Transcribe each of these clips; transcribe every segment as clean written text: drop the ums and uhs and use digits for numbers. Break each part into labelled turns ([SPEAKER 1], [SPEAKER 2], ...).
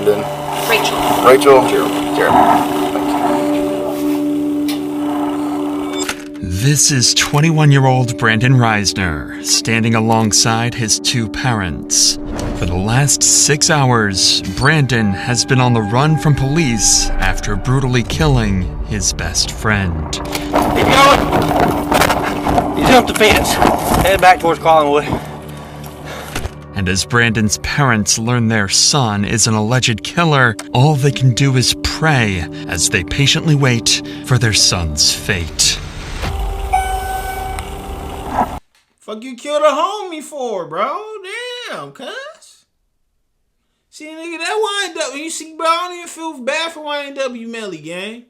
[SPEAKER 1] Brandon?
[SPEAKER 2] Rachel.
[SPEAKER 1] Rachel?
[SPEAKER 3] Jeremy.
[SPEAKER 4] This is 21-year-old Brandon Reisner, standing alongside his two parents. For the last 6 hours, Brandon has been on the run from police after brutally killing his best friend.
[SPEAKER 5] Keep going! You jumped the fence. Head back towards Collinwood.
[SPEAKER 4] And as Brandon's parents learn their son is an alleged killer, all they can do is pray as they patiently wait for their son's fate.
[SPEAKER 6] Fuck you killed a homie for, bro? Damn, cuz. See, nigga, that YNW, you see, bro, I don't even feel bad for YNW Melly, gang.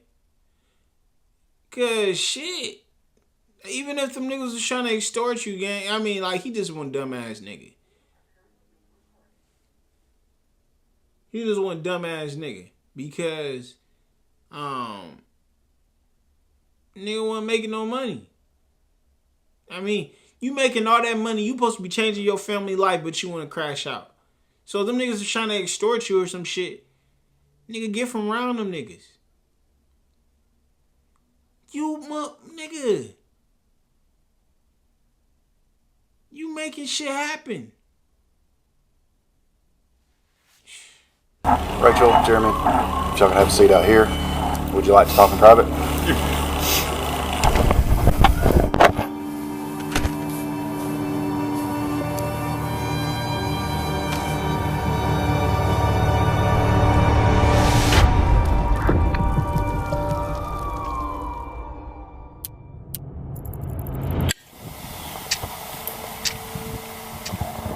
[SPEAKER 6] Cause shit. Even if them niggas was trying to extort you, gang, I mean, like, he just one dumbass nigga. He just one dumbass nigga. Because, nigga wasn't making no money. I mean, you making all that money, you supposed to be changing your family life, but you want to crash out. So them niggas are trying to extort you or some shit. Nigga, get from around them niggas. Nigga. You making shit happen.
[SPEAKER 1] Rachel, Jeremy, if y'all can have a seat out here. Would you like to talk in private?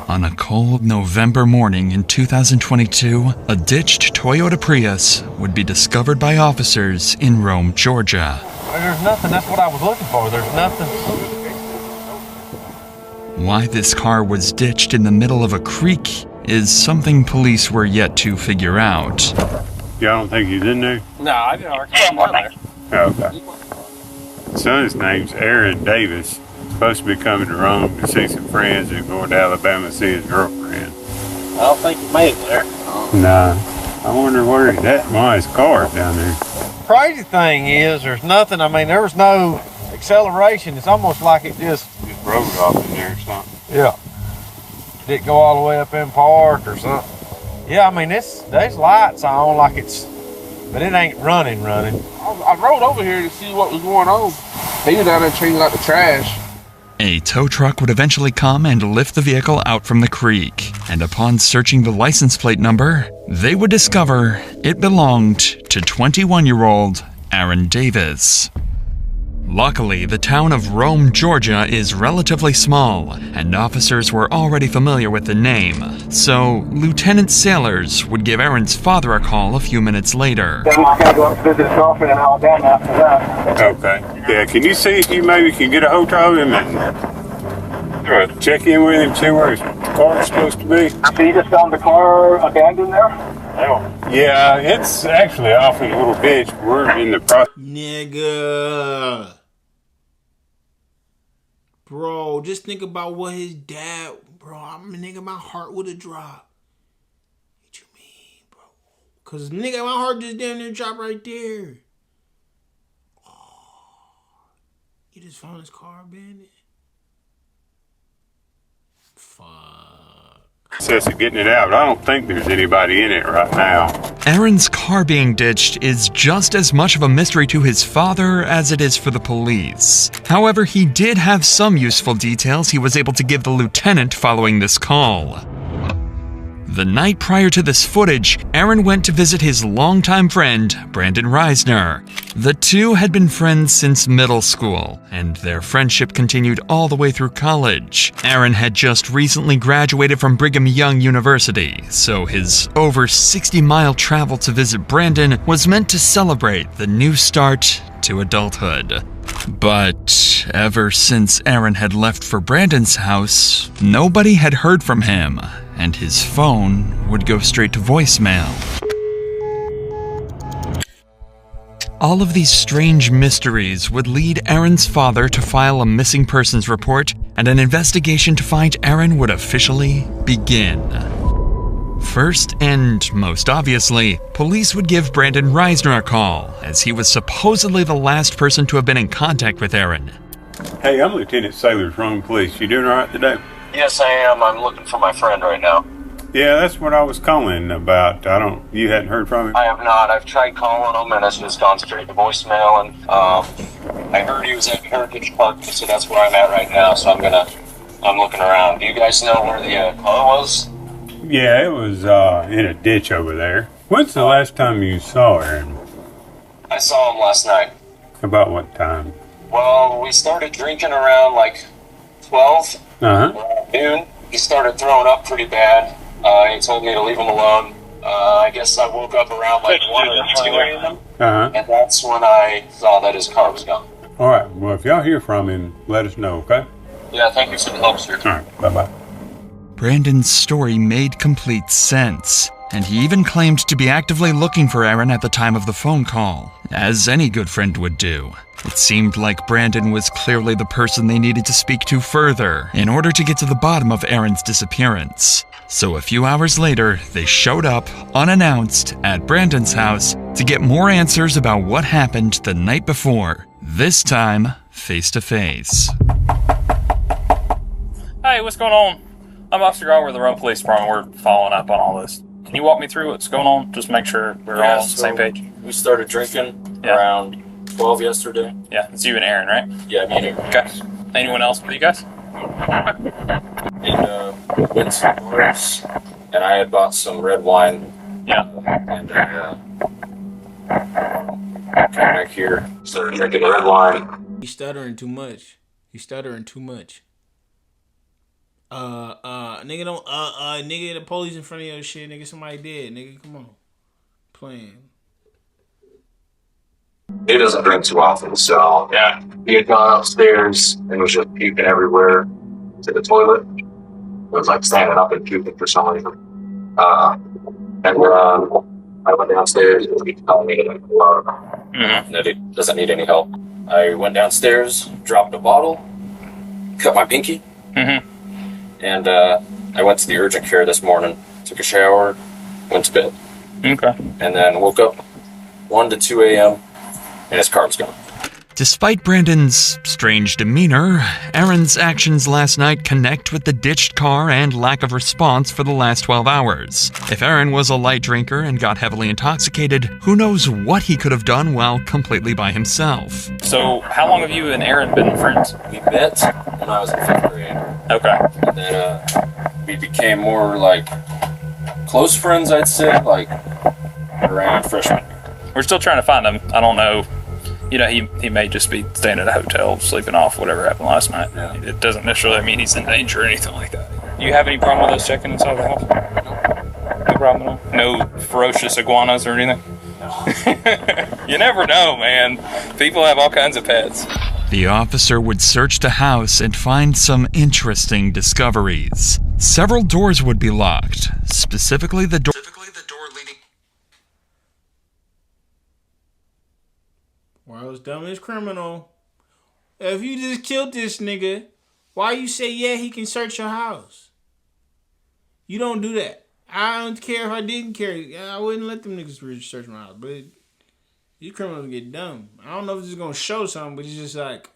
[SPEAKER 4] On a cold November morning in 2022, a ditched Toyota Prius would be discovered by officers in Rome, Georgia.
[SPEAKER 7] There's nothing. That's what I was looking for. There's nothing.
[SPEAKER 4] Why this car was ditched in the middle of a creek is something police were yet to figure out.
[SPEAKER 8] Y'all don't think he's in there?
[SPEAKER 7] No, I didn't already
[SPEAKER 8] Oh, okay. Son's name's Aaron Davis. Supposed to be coming to Rome to see some friends and going to Alabama to see his girlfriend.
[SPEAKER 7] I don't think he made it there.
[SPEAKER 8] Nah. I wonder where he's at. Why his car's down there.
[SPEAKER 7] Crazy thing is, there's nothing. I mean, there was no acceleration. It's almost like it just
[SPEAKER 8] Rode off in there or something.
[SPEAKER 7] yeah. Didn't go all the way up in park or something. Yeah, I mean, there's lights on like it's, but it ain't running.
[SPEAKER 3] I rode over here to see what was going on. He was down there changing out the trash.
[SPEAKER 4] A tow truck would eventually come and lift the vehicle out from the creek, and upon searching the license plate number, they would discover it belonged to 21-year-old Aaron Davis. Luckily, the town of Rome, Georgia is relatively small, and officers were already familiar with the name, so Lieutenant Sailors would give Aaron's father a call a few minutes later.
[SPEAKER 9] Then he's got to go up to visit his girlfriend in Alabama after that.
[SPEAKER 8] Okay. Yeah, can you see if you maybe can get a hold of him and check in with him, see where his car's supposed to be?
[SPEAKER 9] So you just found the car abandoned there?
[SPEAKER 8] Yeah, it's actually off in a little ditch. We're in the process.
[SPEAKER 6] Nigga. Bro, just think about what his dad... Bro, I'm a nigga, my heart would have dropped. What you mean, bro? Because, nigga, my heart just damn near dropped right there. Oh, you just found his car abandoned? Fuck.
[SPEAKER 8] Process of getting it out. I don't think there's anybody in it right now.
[SPEAKER 4] Aaron's car being ditched is just as much of a mystery to his father as it is for the police. However, he did have some useful details he was able to give the lieutenant following this call. The night prior to this footage, Aaron went to visit his longtime friend, Brandon Reisner. The two had been friends since middle school, and their friendship continued all the way through college. Aaron had just recently graduated from Brigham Young University, so his over 60-mile travel to visit Brandon was meant to celebrate the new start to adulthood. But ever since Aaron had left for Brandon's house, nobody had heard from him, and his phone would go straight to voicemail. All of these strange mysteries would lead Aaron's father to file a missing persons report, and an investigation to find Aaron would officially begin. First, and most obviously, police would give Brandon Reisner a call, as he was supposedly the last person to have been in contact with Aaron.
[SPEAKER 8] Hey, I'm Lieutenant Sailor's Rome Police. You doing all right today?
[SPEAKER 2] Yes, I am. I'm looking for my friend right now.
[SPEAKER 8] Yeah, that's what I was calling about. You hadn't heard from him?
[SPEAKER 2] I have not. I've tried calling him, and it's just gone straight to voicemail. And I heard he was at Heritage Park, so that's where I'm at right now. So I'm looking around. Do you guys know where the car was?
[SPEAKER 8] Yeah, it was in a ditch over there. When's the last time you saw Aaron?
[SPEAKER 2] I saw him last night.
[SPEAKER 8] About what time?
[SPEAKER 2] Well, we started drinking around like 12, noon. He started throwing up pretty bad. He told me to leave him alone. I guess I woke up around like 1 or 2 a.m. And that's when I saw that his car was gone.
[SPEAKER 8] All right. Well, if y'all hear from him, let us know, okay?
[SPEAKER 2] Yeah, thank you for the help, sir.
[SPEAKER 8] All right. Bye-bye.
[SPEAKER 4] Brandon's story made complete sense, and he even claimed to be actively looking for Aaron at the time of the phone call, as any good friend would do. It seemed like Brandon was clearly the person they needed to speak to further in order to get to the bottom of Aaron's disappearance. So a few hours later, they showed up, unannounced, at Brandon's house to get more answers about what happened the night before, this time face to face.
[SPEAKER 10] Hey, what's going on? I'm Officer Gar with the Rome Police Department. We're following up on all this. Can you walk me through what's going on? Just make sure we're all on the same page.
[SPEAKER 11] We started drinking around 12 yesterday.
[SPEAKER 10] Yeah, it's you and Aaron, right?
[SPEAKER 11] Yeah, me and Aaron.
[SPEAKER 10] Okay. Anyone else with you guys?
[SPEAKER 11] And went to bars, and I had bought some red wine.
[SPEAKER 10] Yeah.
[SPEAKER 11] And came back here, started drinking red wine.
[SPEAKER 6] He's stuttering too much. Nigga don't, nigga, the police in front of your shit, nigga, somebody dead, nigga, come on. Playing.
[SPEAKER 2] He doesn't drink too often, so yeah. He had gone upstairs and was just puking everywhere to the toilet. It was like standing up and puking for some reason. I went downstairs and he told me
[SPEAKER 11] that he doesn't need any help. I went downstairs, dropped a bottle, cut my pinky, and I went to the urgent care this morning, took a shower, went to bed.
[SPEAKER 10] Okay.
[SPEAKER 11] And then woke up 1 to 2 a.m. and his car was gone.
[SPEAKER 4] Despite Brandon's strange demeanor, Aaron's actions last night connect with the ditched car and lack of response for the last 12 hours. If Aaron was a light drinker and got heavily intoxicated, who knows what he could have done while completely by himself.
[SPEAKER 10] So, how long have you and Aaron been friends?
[SPEAKER 11] We met when I was in 5th grade.
[SPEAKER 10] Okay.
[SPEAKER 11] And then we became more like close friends, I'd say, like around freshman year.
[SPEAKER 10] We're still trying to find him. I don't know. You know, he may just be staying at a hotel, sleeping off whatever happened last night. Yeah. It doesn't necessarily mean he's in danger or anything like that. Do you have any problem with us checking inside the house? No problem at all? No ferocious iguanas or anything? No. You never know, man. People have all kinds of pets.
[SPEAKER 4] The officer would search the house and find some interesting discoveries. Several doors would be locked, specifically the door leading...
[SPEAKER 6] World's dumbest criminal. If you just killed this nigga, why you say, yeah, he can search your house? You don't do that. I don't care if I didn't care. I wouldn't let them niggas search my house. But these criminals get dumb. I don't know if this is going to show something, but it's just like,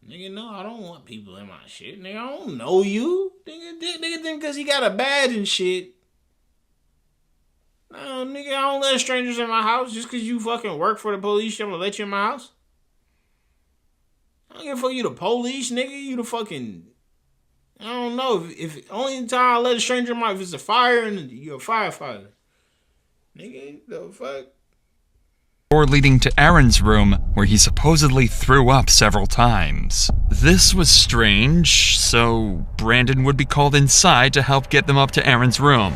[SPEAKER 6] nigga, no, I don't want people in my shit. Nigga, I don't know you. Nigga think because he got a badge and shit. No, nigga, I don't let strangers in my house just because you fucking work for the police. I'm gonna let you in my house. I don't give a fuck, you the police, nigga. You the fucking... I don't know. If only time I let a stranger in my... If it's a fire and you're a firefighter. Nigga, the fuck?
[SPEAKER 4] Door leading to Aaron's room, where he supposedly threw up several times. This was strange, so Brandon would be called inside to help get them up to Aaron's room.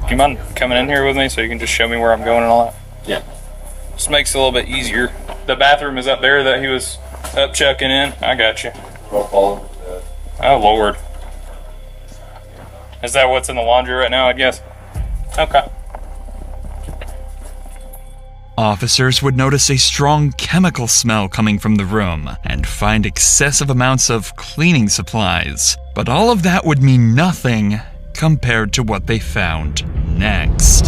[SPEAKER 10] Do you mind coming in here with me so you can just show me where I'm going and all that?
[SPEAKER 11] Yeah.
[SPEAKER 10] Just makes it a little bit easier. The bathroom is up there that he was up checking in. I got you. Oh, Lord. Is that what's in the laundry right now, I guess? Okay.
[SPEAKER 4] Officers would notice a strong chemical smell coming from the room and find excessive amounts of cleaning supplies. But all of that would mean nothing compared to what they found next.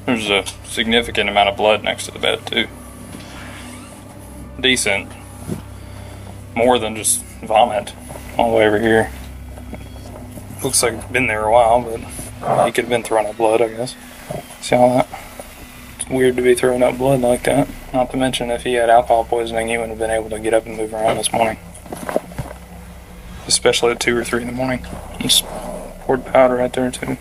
[SPEAKER 10] There's a significant amount of blood next to the bed, too. Decent. More than just vomit all the way over here. Looks like it's been there a while, but he could have been throwing up blood, I guess. See all that? It's weird to be throwing up blood like that. Not to mention, if he had alcohol poisoning, he wouldn't have been able to get up and move around this morning. Especially at 2 or 3 in the morning. Just poured powder right there, too.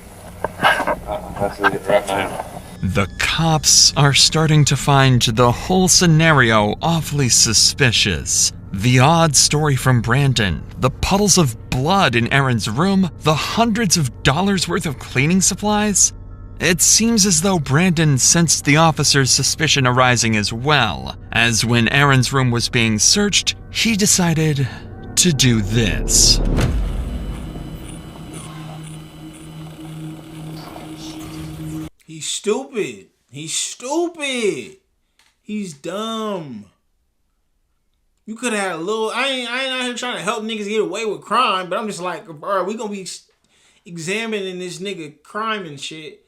[SPEAKER 7] That's it right now.
[SPEAKER 4] The cops are starting to find the whole scenario awfully suspicious. The odd story from Brandon, the puddles of blood in Aaron's room, the hundreds of dollars worth of cleaning supplies. It seems as though Brandon sensed the officer's suspicion arising as well, as when Aaron's room was being searched, he decided to do this.
[SPEAKER 6] He's stupid. He's stupid. He's dumb. You could have had a little... I ain't out here trying to help niggas get away with crime, but I'm just like, bro, we gonna be examining this nigga crime and shit.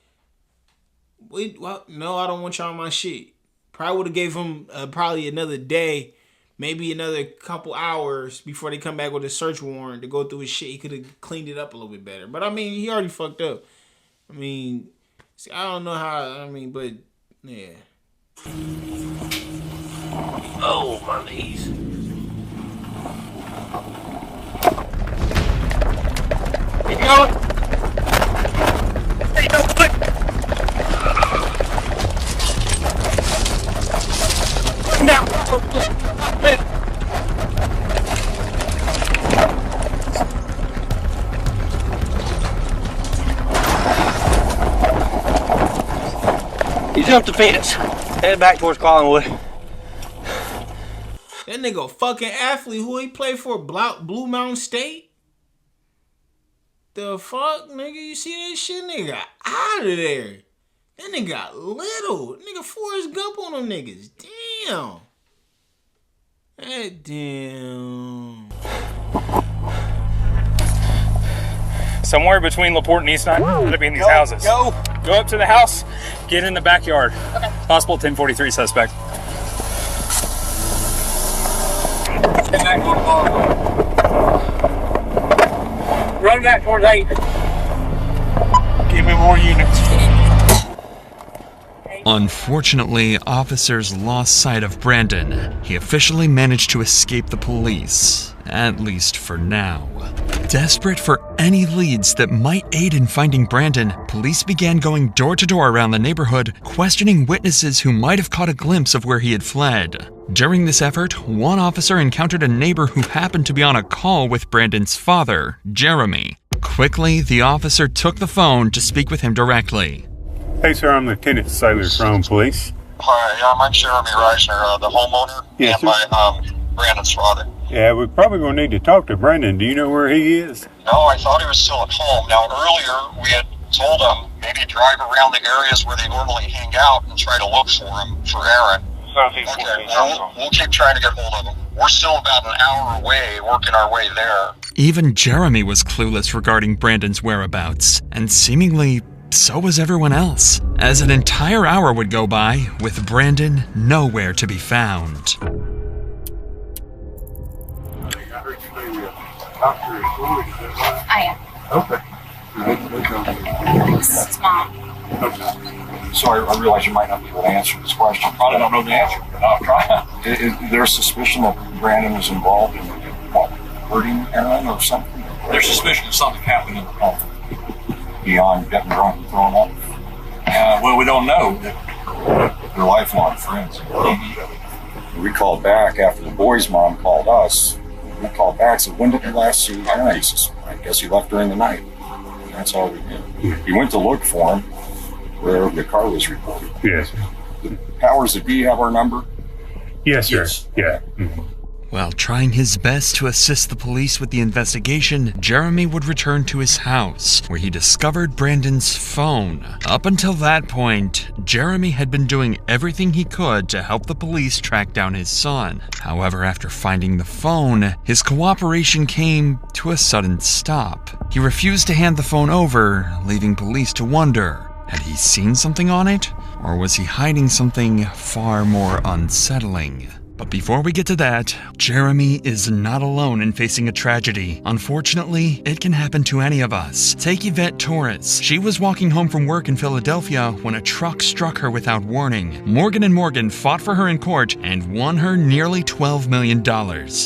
[SPEAKER 6] No, I don't want y'all on my shit. Probably would have gave him probably another day, maybe another couple hours before they come back with a search warrant to go through his shit. He could have cleaned it up a little bit better. But I mean, he already fucked up. I mean, see, I don't know how, but yeah.
[SPEAKER 5] Oh, my knees. Keep going. Hey, don't quit. Now. He jumped the fence. Headed back towards Collinwood.
[SPEAKER 6] That nigga a fucking athlete. Who he play for? Blue Mountain State? The fuck, nigga? You see that shit? Nigga out of there. That nigga got little. Nigga Forrest Gump on them niggas. Damn. That damn.
[SPEAKER 10] Somewhere between LaPorte and Eastine, gotta be in these houses. Go up to the house, get in the backyard. Okay. Possible 1043 suspect.
[SPEAKER 9] Get back on the ball. Run back towards 8.
[SPEAKER 10] Give me more units.
[SPEAKER 4] Unfortunately, officers lost sight of Brandon. He officially managed to escape the police, at least for now. Desperate for any leads that might aid in finding Brandon, police began going door to door around the neighborhood, questioning witnesses who might have caught a glimpse of where he had fled. During this effort, one officer encountered a neighbor who happened to be on a call with Brandon's father, Jeremy. Quickly, the officer took the phone to speak with him directly.
[SPEAKER 8] Hey, sir, I'm Lieutenant Sailor from Police.
[SPEAKER 12] Hi, I'm Jeremy Reisner, the homeowner,
[SPEAKER 8] yes,
[SPEAKER 12] and
[SPEAKER 8] sir.
[SPEAKER 12] my Brandon's father.
[SPEAKER 8] Yeah, we're probably going to need to talk to Brandon. Do you know where he is?
[SPEAKER 12] No, I thought he was still at home. Now, earlier we had told him maybe drive around the areas where they normally hang out and try to look for him, for Aaron. Okay, we'll keep trying to get hold of him. We're still about an hour away, working our way there.
[SPEAKER 4] Even Jeremy was clueless regarding Brandon's whereabouts, and seemingly so was everyone else, as an entire hour would go by with Brandon nowhere to be found.
[SPEAKER 13] I am.
[SPEAKER 12] Okay.
[SPEAKER 13] This is Mom.
[SPEAKER 12] Okay. Sorry, I realize you might not be able to answer this question. Probably don't know the answer, but I'll try. Is there suspicion that Brandon was involved in what, hurting Aaron or something?
[SPEAKER 14] There's suspicion that something happened in the home.
[SPEAKER 12] Beyond getting drunk and throwing up?
[SPEAKER 14] Well, we don't know.
[SPEAKER 12] They're lifelong friends. We called back after the boy's mom called us. We called back and said, when did you last see Aaron? He says, I guess he left during the night. And that's all we knew. We went to look for him where the car was reported.
[SPEAKER 8] Yes.
[SPEAKER 12] The powers that be have our number?
[SPEAKER 8] Yes, sir. Yeah. Mm-hmm.
[SPEAKER 4] While trying his best to assist the police with the investigation, Jeremy would return to his house, where he discovered Brandon's phone. Up until that point, Jeremy had been doing everything he could to help the police track down his son. However, after finding the phone, his cooperation came to a sudden stop. He refused to hand the phone over, leaving police to wonder, had he seen something on it? Or was he hiding something far more unsettling? But before we get to that, Jeremy is not alone in facing a tragedy. Unfortunately, it can happen to any of us. Take Yvette Torres. She was walking home from work in Philadelphia when a truck struck her without warning. Morgan & Morgan fought for her in court and won her nearly $12 million.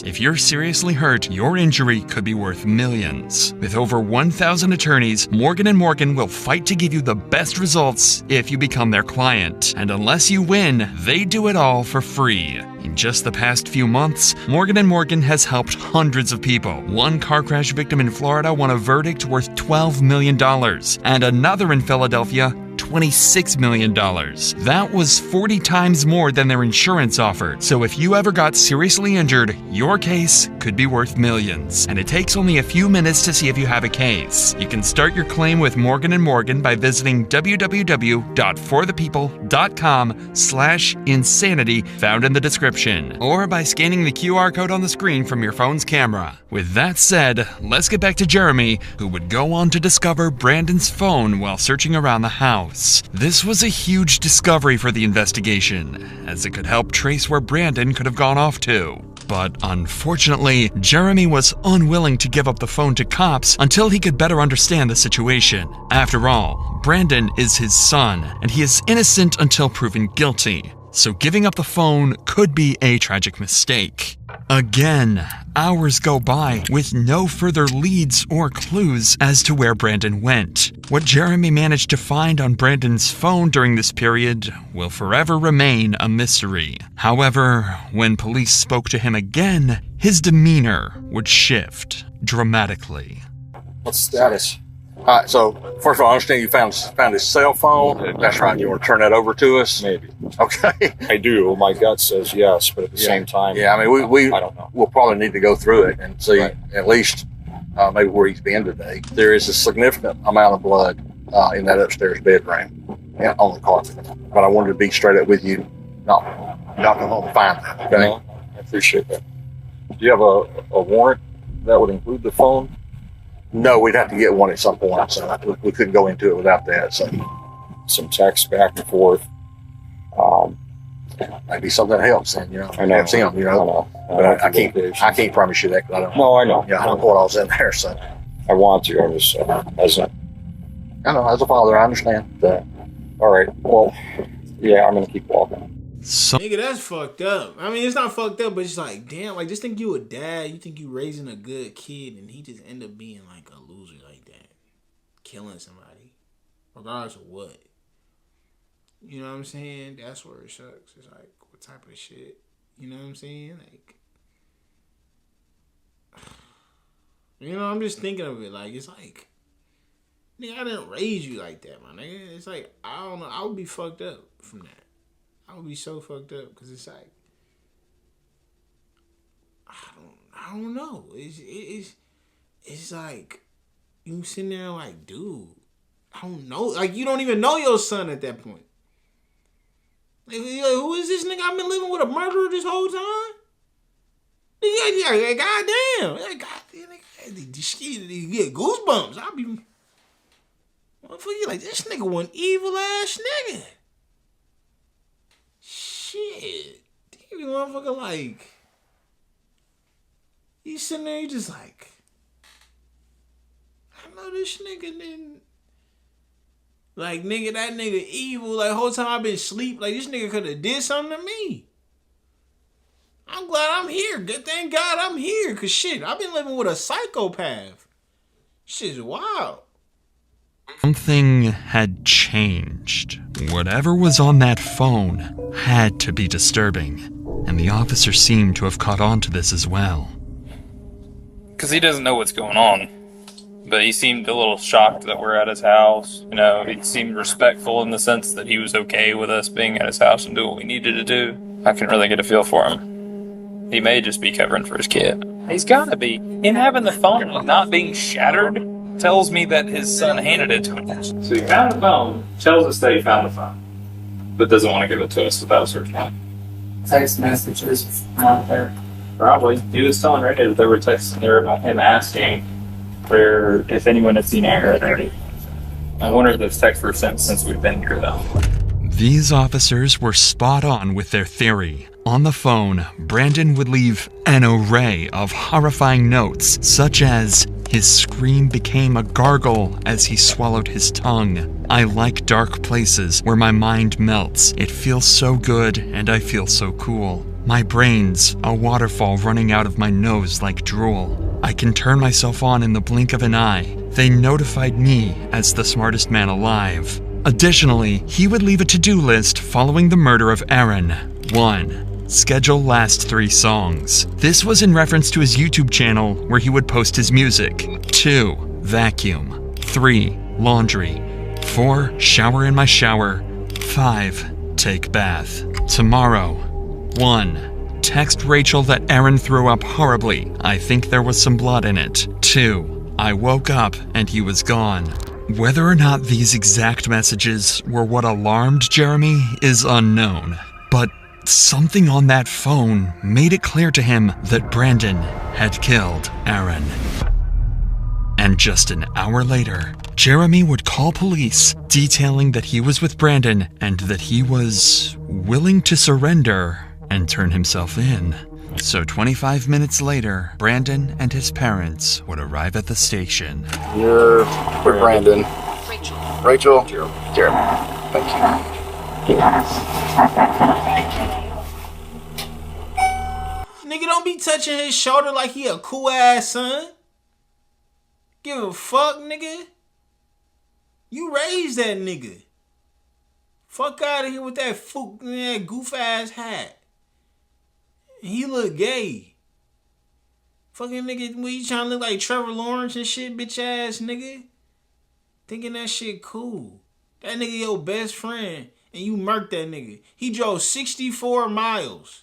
[SPEAKER 4] If you're seriously hurt, your injury could be worth millions. With over 1,000 attorneys, Morgan & Morgan will fight to give you the best results if you become their client. And unless you win, they do it all for free. In just the past few months, Morgan & Morgan has helped hundreds of people. One car crash victim in Florida won a verdict worth $12 million, and another in Philadelphia, $26 million. That was 40 times more than their insurance offered. So if you ever got seriously injured, your case could be worth millions. And it takes only a few minutes to see if you have a case. You can start your claim with Morgan & Morgan by visiting www.forthepeople.com/insanity found in the description, or by scanning the QR code on the screen from your phone's camera. With that said, let's get back to Jeremy, who would go on to discover Brandon's phone while searching around the house. This was a huge discovery for the investigation, as it could help trace where Brandon could have gone off to. But unfortunately, Jeremy was unwilling to give up the phone to cops until he could better understand the situation. After all, Brandon is his son, and he is innocent until proven guilty. So giving up the phone could be a tragic mistake. Again, hours go by with no further leads or clues as to where Brandon went. What Jeremy managed to find on Brandon's phone during this period will forever remain a mystery. However, when police spoke to him again, his demeanor would shift dramatically.
[SPEAKER 12] What's the status?
[SPEAKER 14] All right, so first of all, I understand you found his cell phone. That's right. You want to turn that over to us?
[SPEAKER 12] Maybe.
[SPEAKER 14] Okay.
[SPEAKER 12] I do. My gut says yes, but at the same time,
[SPEAKER 14] yeah. I mean,
[SPEAKER 12] I don't know.
[SPEAKER 14] We'll probably need to go through it and see at least maybe where he's been today. There is a significant amount of blood in that upstairs bedroom and on the carpet. But I wanted to be straight up with you. Not come home and find that. Okay.
[SPEAKER 12] No, I appreciate that. Do you have a warrant that would include the phone?
[SPEAKER 14] No, we'd have to get one at some point, so we couldn't go into it without that. So,
[SPEAKER 12] some text back and forth.
[SPEAKER 14] Maybe something helps, then
[SPEAKER 12] I know.
[SPEAKER 14] Helps him, But I can't promise you that because I don't.
[SPEAKER 12] No, I know.
[SPEAKER 14] Yeah, I don't know what all's in there. So,
[SPEAKER 12] I want to. I was as a.
[SPEAKER 14] I know, as a father, I understand that.
[SPEAKER 12] All right. Well, yeah, I'm gonna keep walking.
[SPEAKER 6] Nigga, that's fucked up. I mean, it's not fucked up, but it's like, damn, like, just think you a dad, you think you raising a good kid, and he just end up being like a loser like that. Killing somebody. Regardless of what. You know what I'm saying? That's where it sucks. It's like, what type of shit? You know what I'm saying? Like, you know, I'm just thinking of it. Like, it's like, nigga, I didn't raise you like that, my nigga. It's like, I don't know. I would be fucked up from that. I would be so fucked up because it's like, I don't know. It's like, you sitting there like, dude, I don't know. Like, you don't even know your son at that point. Like, who is this nigga? I've been living with a murderer this whole time? Yeah, goddamn. Yeah, goddamn. You get goosebumps. I'll be, motherfucker, like, this nigga one evil ass nigga. Shit. Damn, you motherfucker, like, you sitting there, you just like, I know this nigga didn't, like, nigga, that nigga evil. Like, whole time I've been asleep. Like, this nigga could have did something to me. I'm glad I'm here. Good, thank God I'm here. Because, shit, I've been living with a psychopath. Shit's wild.
[SPEAKER 4] Something had changed. Whatever was on that phone had to be disturbing, and the officer seemed to have caught on to this as well.
[SPEAKER 10] Because he doesn't know what's going on, but he seemed a little shocked that we're at his house. You know, he seemed respectful in the sense that he was okay with us being at his house and doing what we needed to do. I couldn't really get a feel for him. He may just be covering for his kid. He's gotta be. Him having the phone not being shattered tells me that his son handed it to him. So he found the phone, tells us that he found the phone, but doesn't want to give it to us without a search warrant.
[SPEAKER 15] Text messages not there.
[SPEAKER 10] Probably. He was telling Randy that there were texts there about him asking for if anyone had seen Aaron. I wonder if those texts were sent since we've been here, though.
[SPEAKER 4] These officers were spot on with their theory. On the phone, Brandon would leave an array of horrifying notes, such as, his scream became a gargle as he swallowed his tongue. I like dark places where my mind melts. It feels so good and I feel so cool. My brain's a waterfall running out of my nose like drool. I can turn myself on in the blink of an eye. They notified me as the smartest man alive. Additionally, he would leave a to-do list following the murder of Aaron. 1. Schedule last 3 songs. This was in reference to his YouTube channel where he would post his music. 2. Vacuum. 3. Laundry. 4. Shower in my shower. 5. Take bath. Tomorrow. 1. Text Rachel that Aaron threw up horribly. I think there was some blood in it. 2. I woke up and he was gone. Whether or not these exact messages were what alarmed Jeremy is unknown, but something on that phone made it clear to him that Brandon had killed Aaron. And just an hour later, Jeremy would call police, detailing that he was with Brandon and that he was willing to surrender and turn himself in. So 25 minutes later, Brandon and his parents would arrive at the station.
[SPEAKER 1] You're with Brandon. Rachel? Jeremy. Thank you.
[SPEAKER 6] Nigga, don't be touching his shoulder like he a cool ass son. Give a fuck, nigga. You raised that nigga. Fuck out of here with that goof ass hat. He look gay. Fucking nigga, when you trying to look like Trevor Lawrence and shit, bitch ass nigga. Thinking that shit cool. That nigga your best friend and you murked that nigga. He drove 64 miles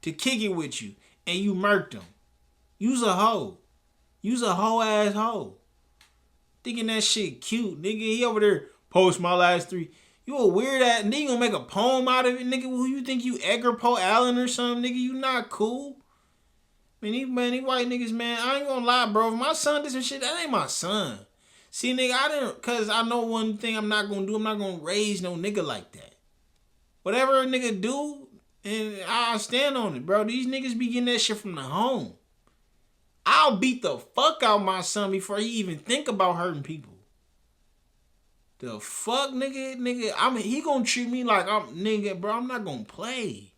[SPEAKER 6] to kick it with you and you murked him. You's a hoe. You's a hoe ass hoe. Thinking that shit cute, nigga. He over there post my last 3. You a weird ass, nigga. You gonna make a poem out of it, nigga? Who you think you, Edgar Poe Allen or something, nigga? You not cool. Man, these white niggas, man, I ain't gonna lie, bro. If my son did some shit, that ain't my son. See, nigga, cause I know one thing I'm not gonna do. I'm not gonna raise no nigga like that. Whatever a nigga do, and I'll stand on it, bro. These niggas be getting that shit from the home. I'll beat the fuck out my son before he even think about hurting people. The fuck, nigga? He gonna treat me like bro, I'm not gonna play.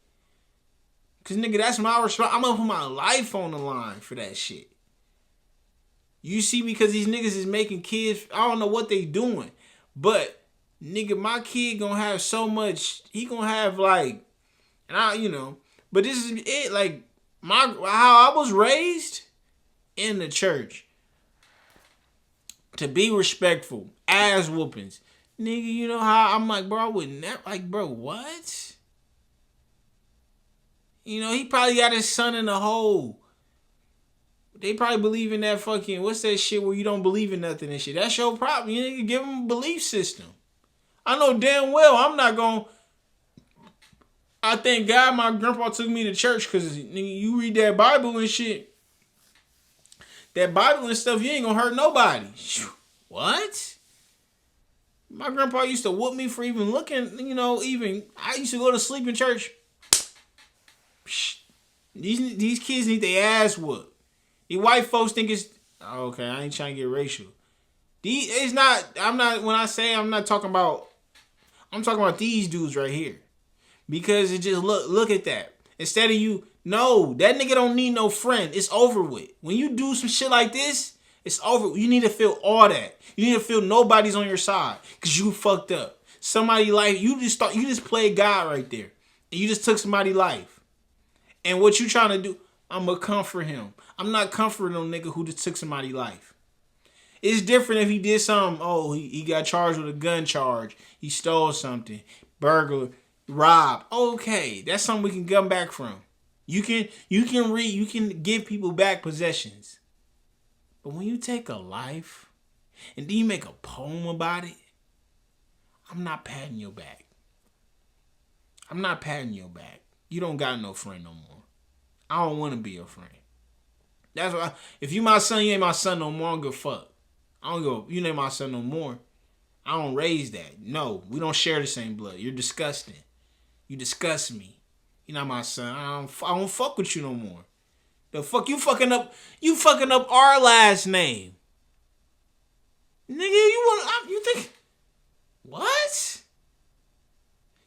[SPEAKER 6] Cause nigga, that's my response. I'm gonna put my life on the line for that shit. You see, because these niggas is making kids, I don't know what they doing. But, nigga, my kid gonna have so much, he gonna have like, but this is it, like, how I was raised in the church. To be respectful, ass whoopings. Nigga, you know how I'm like, bro, I would never, like, bro, what? You know, he probably got his son in a hole. They probably believe in that fucking, what's that shit where you don't believe in nothing and shit. That's your problem. You need to give them a belief system. I know damn well I'm not going, I thank God my grandpa took me to church because you read that Bible and shit. That Bible and stuff, you ain't gonna hurt nobody. What? My grandpa used to whoop me for even looking, I used to go to sleep in church. These kids need their ass whooped. These white folks think it's, okay, I ain't trying to get racial. I'm talking about these dudes right here. Because it just, look at that. Instead of no, that nigga don't need no friend. It's over with. When you do some shit like this, it's over. You need to feel all that. You need to feel nobody's on your side because you fucked up. Somebody life, you just played God right there. And you just took somebody's life. And what you trying to do, I'm going to comfort him. I'm not comforting no nigga who just took somebody's life. It's different if he did something, he got charged with a gun charge. He stole something. Burglar. Rob. Okay, that's something we can come back from. You can give people back possessions. But when you take a life and then you make a poem about it, I'm not patting your back. I'm not patting your back. You don't got no friend no more. I don't want to be your friend. That's why if you my son, you ain't my son no more. I don't give a fuck. I don't go. You ain't my son no more. I don't raise that. No, we don't share the same blood. You're disgusting. You disgust me. You're not my son. I don't fuck with you no more. The fuck you fucking up? You fucking up our last name, nigga. You think what?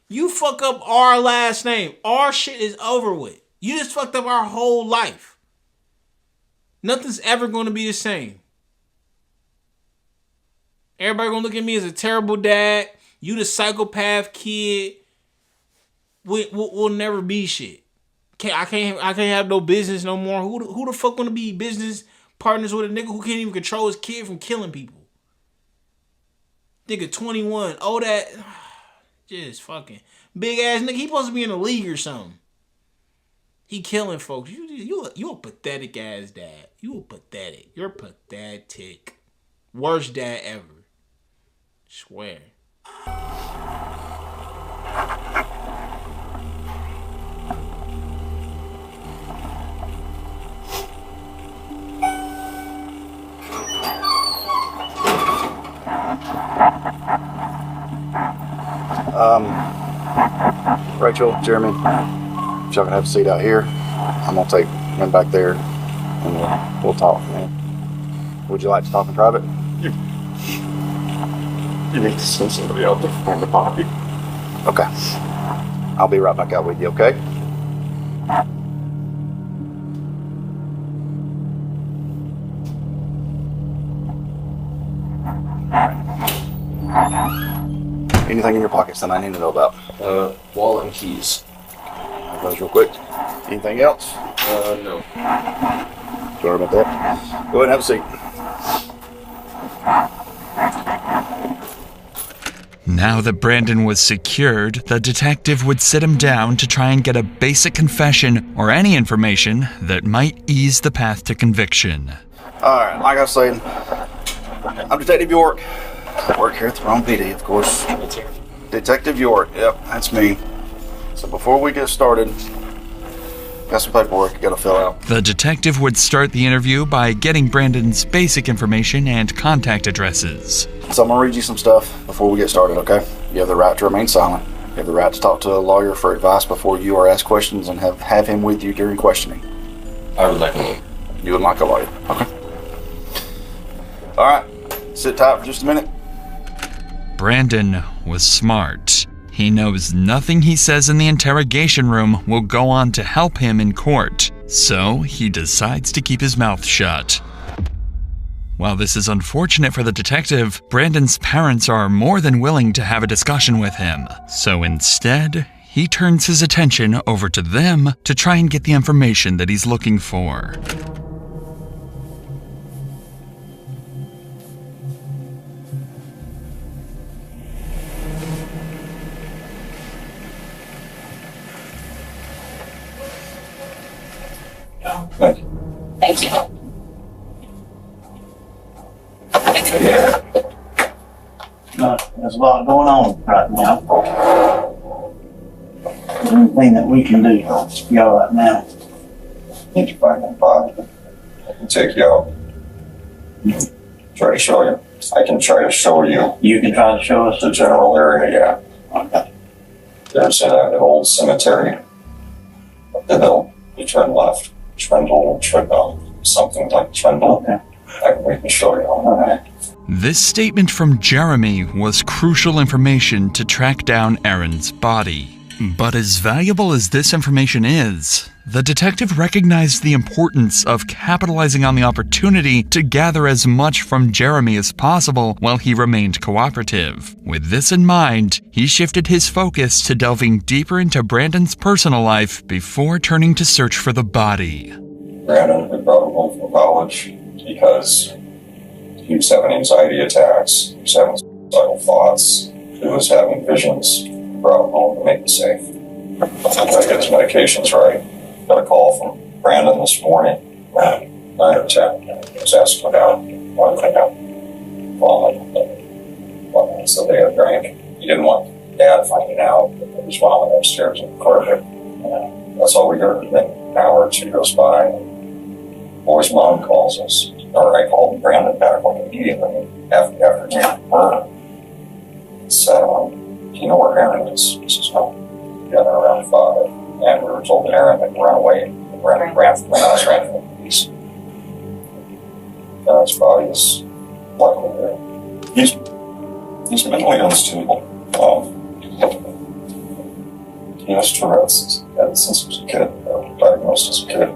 [SPEAKER 6] You fuck up our last name. Our shit is over with. You just fucked up our whole life. Nothing's ever going to be the same. Everybody gonna look at me as a terrible dad. You the psychopath kid. We'll never be shit. I can't have no business no more. Who the fuck gonna be business partners with a nigga who can't even control his kid from killing people? Nigga 21. Oh, that just fucking big ass nigga. He supposed to be in the league or something. He killing folks. You a pathetic ass dad. You a pathetic. You're pathetic. Worst dad ever. Swear.
[SPEAKER 1] Rachel, Jeremy, if y'all can have a seat out here, I'm gonna take him back there and we'll talk, man. Would you like to talk in private?
[SPEAKER 11] You need to send somebody out to find the body.
[SPEAKER 1] Okay. I'll be right back out with you, okay? Anything in your pockets that I need to know about?
[SPEAKER 11] Wallet and keys.
[SPEAKER 1] Have those real quick. Anything else?
[SPEAKER 11] No.
[SPEAKER 1] Sorry about that. Go ahead and have a seat.
[SPEAKER 4] Now that Brandon was secured, the detective would sit him down to try and get a basic confession or any information that might ease the path to conviction.
[SPEAKER 1] Alright, like I was saying, I'm Detective York. I work here at the wrong PD, of course. Detective York, yep, that's me. So before we get started, got some paperwork you gotta fill out.
[SPEAKER 4] The detective would start the interview by getting Brandon's basic information and contact addresses.
[SPEAKER 1] So I'm gonna read you some stuff before we get started, okay? You have the right to remain silent. You have the right to talk to a lawyer for advice before you are asked questions and have him with you during questioning.
[SPEAKER 11] I would like a lawyer.
[SPEAKER 1] You would like a lawyer, okay? Alright, sit tight for just a minute.
[SPEAKER 4] Brandon was smart. He knows nothing he says in the interrogation room will go on to help him in court, so he decides to keep his mouth shut. While this is unfortunate for the detective, Brandon's parents are more than willing to have a discussion with him, so instead, he turns his attention over to them to try and get the information that he's looking for.
[SPEAKER 13] Thank you.
[SPEAKER 16] There's a lot going on right now. Anything that we can do to go right now.
[SPEAKER 12] Get you back in the pocket. I can take you out. Try to show you. I can try to show you.
[SPEAKER 16] You can try to show us
[SPEAKER 12] the general area, yeah.
[SPEAKER 16] Okay.
[SPEAKER 12] There's an old cemetery. Up the hill. You turn left. Trendle, something like Trendle. Okay. We can show you. All right.
[SPEAKER 4] This statement from Jeremy was crucial information to track down Aaron's body. But as valuable as this information is, the detective recognized the importance of capitalizing on the opportunity to gather as much from Jeremy as possible while he remained cooperative. With this in mind, he shifted his focus to delving deeper into Brandon's personal life before turning to search for the body.
[SPEAKER 12] Brandon, we brought him home from college because he was having anxiety attacks, he was having suicidal thoughts, he was having visions. Brought him home to make him safe. I gotta get his medications right. got a call from Brandon this morning at 9 or 10. He was asking about one thing up falling. So they had drank. He didn't want Dad finding out that there was vomit upstairs in the carpet. That's all we heard. And then an hour or two goes by, and boy's mom calls us. Or I called Brandon back like immediately after getting murder. He said, do you know where Aaron is? He says, no. Together around 5. And we were told that Aaron had run away. Ran from the house, ran from the police. His body is luckily there. He's mentally unstable. He has Tourette's since he was a kid, diagnosed as a kid.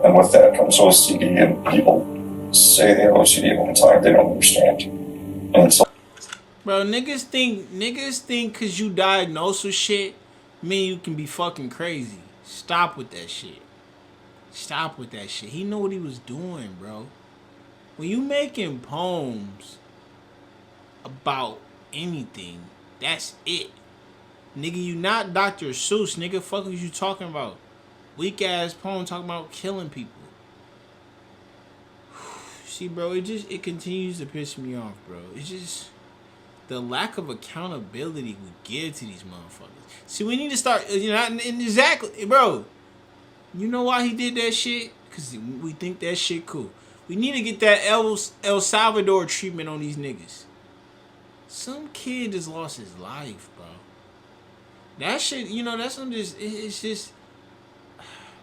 [SPEAKER 12] And with that comes OCD, and people say they have OCD all the time, they don't understand. And so,
[SPEAKER 6] bro, niggas think cause you diagnosed with shit, mean you can be fucking crazy. Stop with that shit. Stop with that shit. He knew what he was doing, bro. When you making poems about anything, that's it. Nigga, you not Dr. Seuss, nigga. Fuck what you talking about? Weak ass poem talking about killing people. See, bro, it continues to piss me off, bro. It's just the lack of accountability we give to these motherfuckers. See, we need to start, exactly, bro. You know why he did that shit? Because we think that shit cool. We need to get that El Salvador treatment on these niggas. Some kid just lost his life, bro. That shit, that's it's just,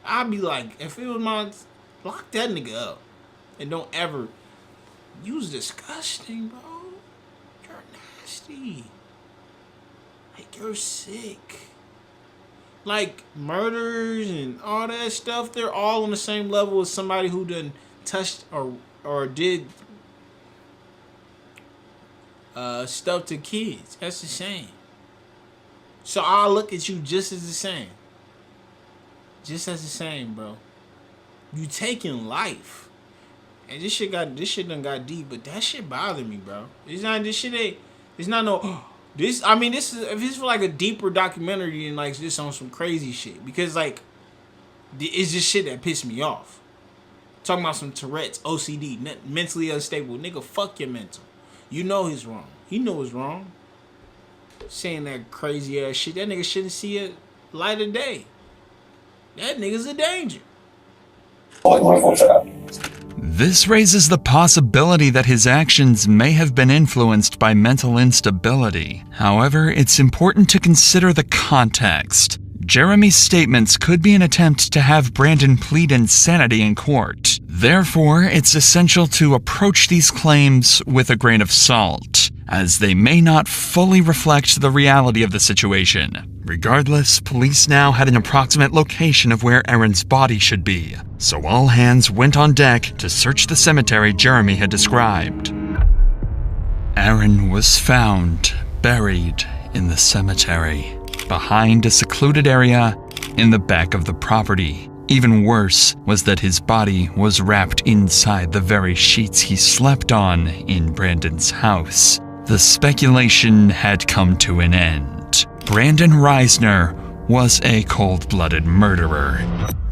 [SPEAKER 6] I'd be like, if it was mine, lock that nigga up. And don't ever, you's disgusting, bro. You're nasty. Like, you're sick. Like, murders and all that stuff, they're all on the same level as somebody who done touched or did stuff to kids. That's the same. So I'll look at you just as the same. Just as the same, bro. You taking life. And this shit done got deep, but that shit bothered me, bro. It's not this is if it's for like a deeper documentary and like this on some crazy shit. Because like it's just shit that pissed me off. Talking about some Tourette's, OCD, mentally unstable. Nigga, fuck your mental. You know he's wrong. He know it's wrong. Saying that crazy ass shit. That nigga shouldn't see it light of day. That nigga's a danger.
[SPEAKER 4] This raises the possibility that his actions may have been influenced by mental instability. However, it's important to consider the context. Jeremy's statements could be an attempt to have Brandon plead insanity in court. Therefore, it's essential to approach these claims with a grain of salt, as they may not fully reflect the reality of the situation. Regardless, police now had an approximate location of where Aaron's body should be, so all hands went on deck to search the cemetery Jeremy had described. Aaron was found buried in the cemetery, behind a secluded area in the back of the property. Even worse was that his body was wrapped inside the very sheets he slept on in Brandon's house. The speculation had come to an end. Brandon Reisner was a cold-blooded murderer.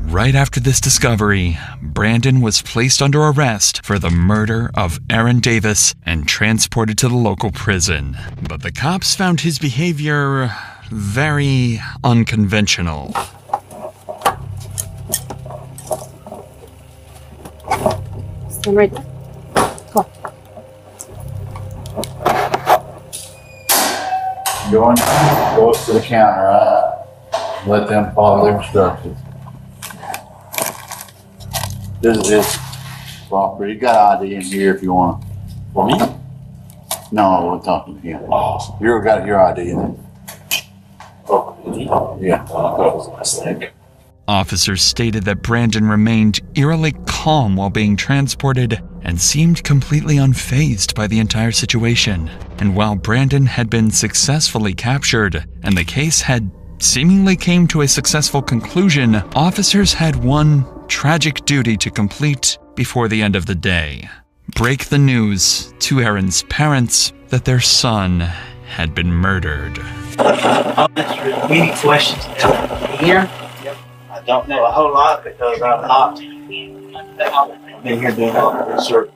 [SPEAKER 4] Right after this discovery, Brandon was placed under arrest for the murder of Aaron Davis and transported to the local prison. But the cops found his behavior very unconventional.
[SPEAKER 13] Stand right there. Go.
[SPEAKER 14] Go up to the counter, right? Let them follow their instructions. This is his property. You got ID in here if you want to. For me? No, we're talking to him. Oh. You got your ID in there. Oh, yeah.
[SPEAKER 4] Officers stated that Brandon remained eerily calm while being transported and seemed completely unfazed by the entire situation. And while Brandon had been successfully captured and the case had seemingly came to a successful conclusion, officers had one tragic duty to complete before the end of the day: break the news to Aaron's parents that their son had been murdered.
[SPEAKER 16] We need questions. Here? Yep. don't know a whole lot because I'm not. I've been here doing a lot of research.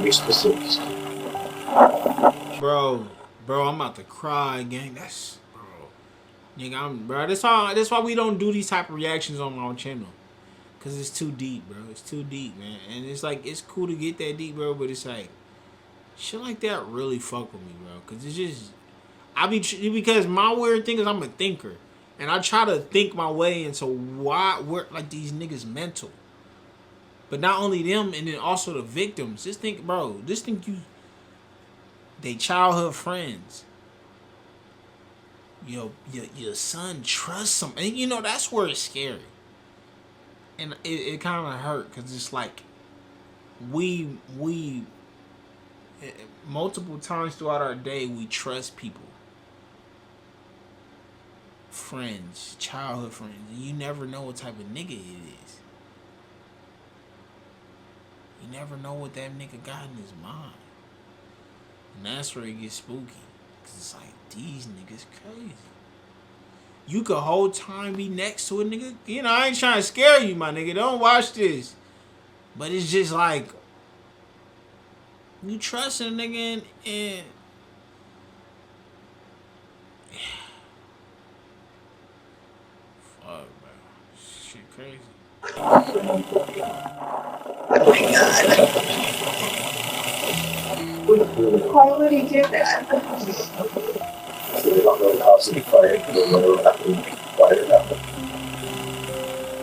[SPEAKER 16] Be specific.
[SPEAKER 6] Bro, I'm about to cry, gang. That's, nigga, that's why we don't do these type of reactions on our channel. Cause it's too deep, bro. It's too deep, man. And it's like, it's cool to get that deep, bro, but it's like, shit like that really fuck with me, bro. Cause it's just, because my weird thing is I'm a thinker. And I try to think my way into where like these niggas mental. But not only them, and then also the victims. Just think they childhood friends. Your son trusts them. And you know, that's where it's scary. And it kind of hurt because it's like we multiple times throughout our day we trust people. Friends, childhood friends. And you never know what type of nigga it is. You never know what that nigga got in his mind. And that's where it gets spooky. Cause it's like, these niggas crazy. You could whole time be next to a nigga. You know, I ain't trying to scare you, my nigga. Don't watch this. But it's just like, you trust a nigga and fuck, bro. Shit crazy.
[SPEAKER 17] Why would he do that?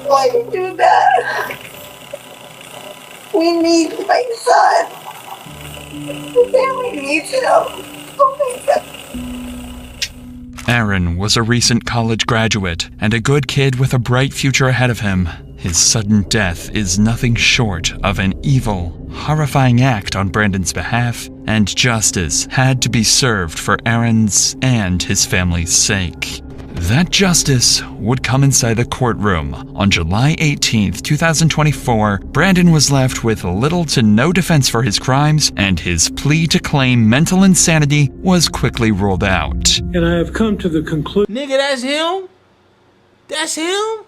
[SPEAKER 17] Why you do that? We need my son. The family needs him. Oh my God.
[SPEAKER 4] Aaron was a recent college graduate and a good kid with a bright future ahead of him. His sudden death is nothing short of an evil, horrifying act on Brandon's behalf, and justice had to be served for Aaron's and his family's sake. That justice would come inside the courtroom. On July 18th, 2024, Brandon was left with little to no defense for his crimes, and his plea to claim mental insanity was quickly ruled out.
[SPEAKER 18] And I have come to the conclusion...
[SPEAKER 6] Nigga, that's him? That's him?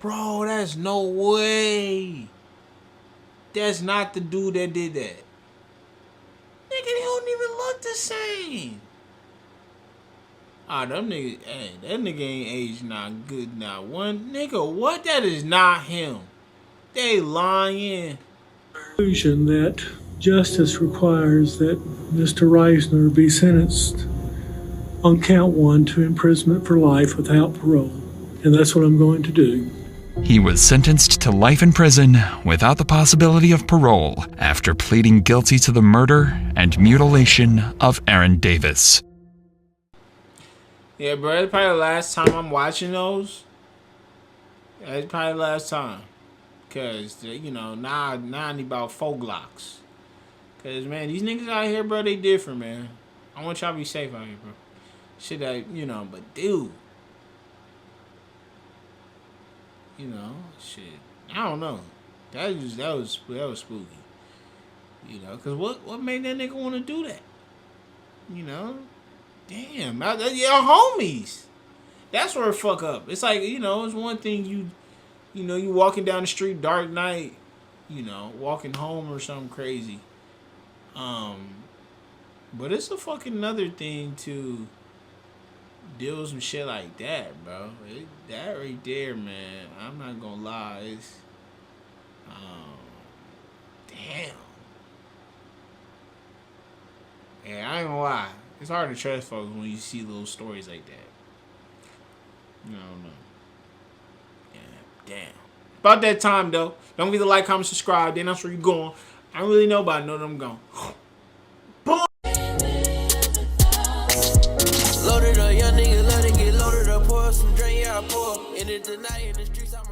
[SPEAKER 6] Bro, that's no way. That's not the dude that did that. Nigga, they don't even look the same. Ah, them niggas, hey, that nigga ain't aged not good, not one. Nigga, what? That is not him. They lying.
[SPEAKER 18] Conclusion that justice requires that Mr. Reisner be sentenced on count 1 to imprisonment for life without parole. And that's what I'm going to do.
[SPEAKER 4] He was sentenced to life in prison without the possibility of parole after pleading guilty to the murder and mutilation of Aaron Davis.
[SPEAKER 6] Yeah, bro, it's probably the last time I'm watching those. It's probably the last time. Because, you know, now I need about 4 Glocks. Because, man, these niggas out here, bro, they different, man. I want y'all to be safe out here, bro. Shit that, you know, but dude. You know, shit. I don't know. That was spooky. You know, because what made that nigga want to do that? You know? Damn. Your homies. That's where it fuck up. It's like, you know, it's one thing you know, you walking down the street, dark night, you know, walking home or something crazy. But it's a fucking another thing to deal with some shit like that, bro. That right there, man. I'm not gonna lie. It's damn. Yeah, I ain't gonna lie. It's hard to trust folks when you see little stories like that. You know. Yeah, damn. About that time though. Don't forget to like, comment, subscribe. Then that's where you going. I don't really know, but I know that I'm going.
[SPEAKER 19] Loaded up, young nigga, let it get loaded up, pour some drink, yeah, I pour. In it tonight, in the streets, I'm